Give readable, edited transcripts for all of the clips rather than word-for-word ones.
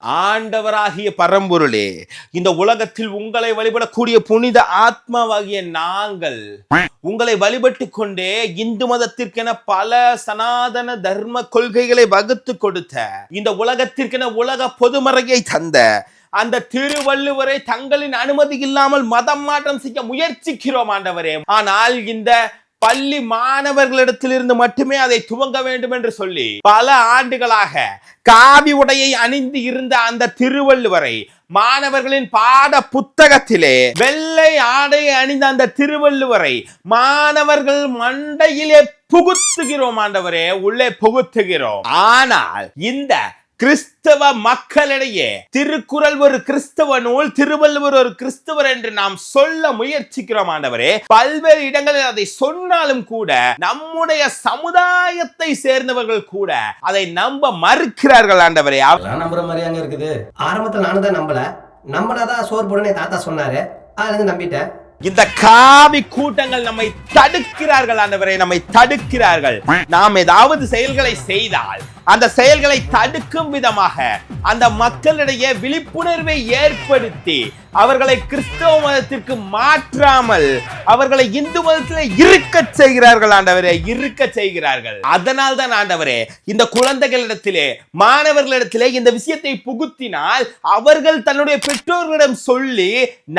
ஆண்டவராகிய பரம்பொருளே, இந்த உலகத்தில் உங்களை வழிபடக்கூடிய புனித ஆத்மாவாகிய நாங்கள் உங்களை வழிபட்டு கொண்டே இந்து மதத்திற்கென பல சனாதன தர்ம கொள்கைகளை வகுத்து கொடுத்த, இந்த உலகத்திற்கென உலக பொதுமறையை தந்த அந்த திருவள்ளுவரை தங்களின் அனுமதி இல்லாமல் மதம் மாற்றம் செய்ய முயற்சிக்கிறோம் ஆண்டவரே. ஆனால் இந்த பள்ளி மாணவர்களிடத்திலிருந்து மட்டுமே அதை துவங்க வேண்டும் என்று சொல்லி பல ஆண்டுகளாக காவி உடையை அணிந்து இருந்த அந்த திருவள்ளுவரை மாணவர்களின் பாட புத்தகத்திலே வெள்ளை ஆடையை அணிந்த அந்த திருவள்ளுவரை மாணவர்கள் மண்டையிலே புகுத்துகிறோம் ஆண்டவரே, உள்ளே புகுத்துகிறோம். ஆனால் இந்த கிறிஸ்தவ மக்களிடையே திருக்குறள் ஒரு கிறிஸ்தவ நூல், திருவள்ளுவர் ஒரு கிறிஸ்தவர் என்று நாம் சொல்ல முயற்சிக்கிறோம் ஆண்டவரே. பல்வேறு இடங்களில் அதை சொன்னாலும் கூட நம்முடைய சமுதாயத்தை சேர்ந்தவர்கள் கூட அதை நம்ப மறுக்கிறார்கள் ஆண்டவரே. நம்புற மாதிரியாங்க இருக்குது. ஆரம்பத்தில் நானும் தான் நம்பினாதான் சோறு போடுனே தாத்தா சொன்னாரு, அதுல நம்பிட்டேன். இந்த காவி கூட்டங்கள் நம்மை தடுக்கிறார்கள் ஆண்டவரே, நம்மை தடுக்கிறார்கள். நாம் ஏதாவது செயல்களை செய்தால் அந்த செயல்களை தடுக்கும் விதமாக அந்த மக்களிடையே விழிப்புணர்வை ஏற்படுத்தி அவர்களை கிறிஸ்தவ மதத்திற்கு மாற்றாமல் அவர்களை இந்து மதத்தில் இருக்க செய்கிறார்கள் ஆண்டவரே, இருக்க செய்கிறார்கள். அதனால் தான் ஆண்டவரே, இந்த குழந்தைகளிடத்திலே மாணவர்களிடத்திலே இந்த விஷயத்தை புகுத்தினால் அவர்கள் தன்னுடைய பெற்றோர்களிடம் சொல்லி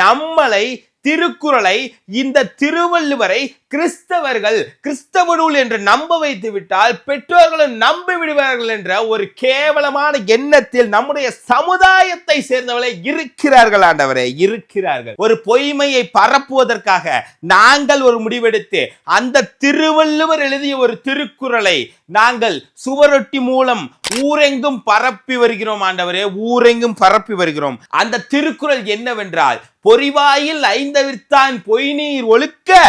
நம்மளை, திருக்குறளை, இந்த திருவள்ளுவரை கிறிஸ்தவர்கள் கிறிஸ்தவ நூல் என்று நம்ப வைத்து விட்டால் பெற்றோர்களும் நம்பி விடுவார்கள் என்ற ஒரு கேவலமான எண்ணத்தில் நம்முடைய சமுதாயத்தை சேர்ந்தவர்களை இருக்கிறார்கள் ஆண்டவரே, இருக்கிறார்கள். ஒரு பொய்மையை பரப்புவதற்காக நாங்கள் ஒரு முடிவெடுத்து அந்த திருவள்ளுவர் எழுதிய ஒரு திருக்குறளை நாங்கள் சுவரொட்டி மூலம் ஊரெங்கும் பரப்பி வருகிறோம் ஆண்டவரே, ஊரெங்கும் பரப்பி வருகிறோம். அந்த திருக்குறள் என்னவென்றால், பொறிவாயில் ஐந்தவிர்த்தான் பொய்நீர் ஒழுக்க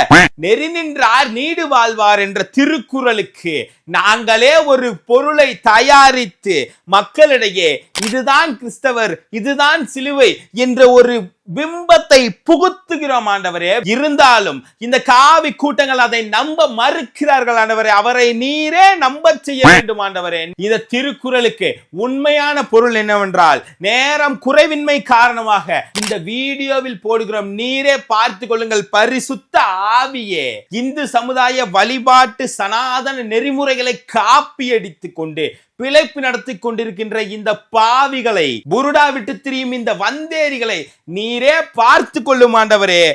நெறி நின்றார் நீடு வாழ்வார் என்ற திருக்குறளுக்கு நாங்களே ஒரு பொருளை தயாரித்து மக்களிடையே இதுதான் கிறிஸ்தவர், இதுதான் சிலுவை என்ற ஒரு பிம்பத்தை புகுத்துகிறோம் ஆண்டவரே. இருந்தாலும் இந்த காவி கூட்டங்கள் அதை நம்ப மறுக்கிறார்கள் ஆண்டவரே. அவரை நீரே நம்ப செய்ய வேண்டும் ஆண்டவரே. இந்த திருக்குறளுக்கு உண்மையான பொருள் என்னவென்றால், நேரம் குறைவின்மை காரணமாக இந்த வீடியோவில் போடுகிறோம், நீரே பார்த்து கொள்ளுங்கள். பரிசுத்த ஆவியே இந்து சமுதாய வழிபாட்டு சனாதன நெறிமுறைகளை காப்பி அடித்துக் கொண்டு பிழைப்பு நடத்தி கொண்டிருக்கின்ற இந்த பாவிகளை, புருடா விட்டு திரியும் இந்த வந்தேரிகளை நீரே பார்த்து கொள்ளும் ஆண்டவரே.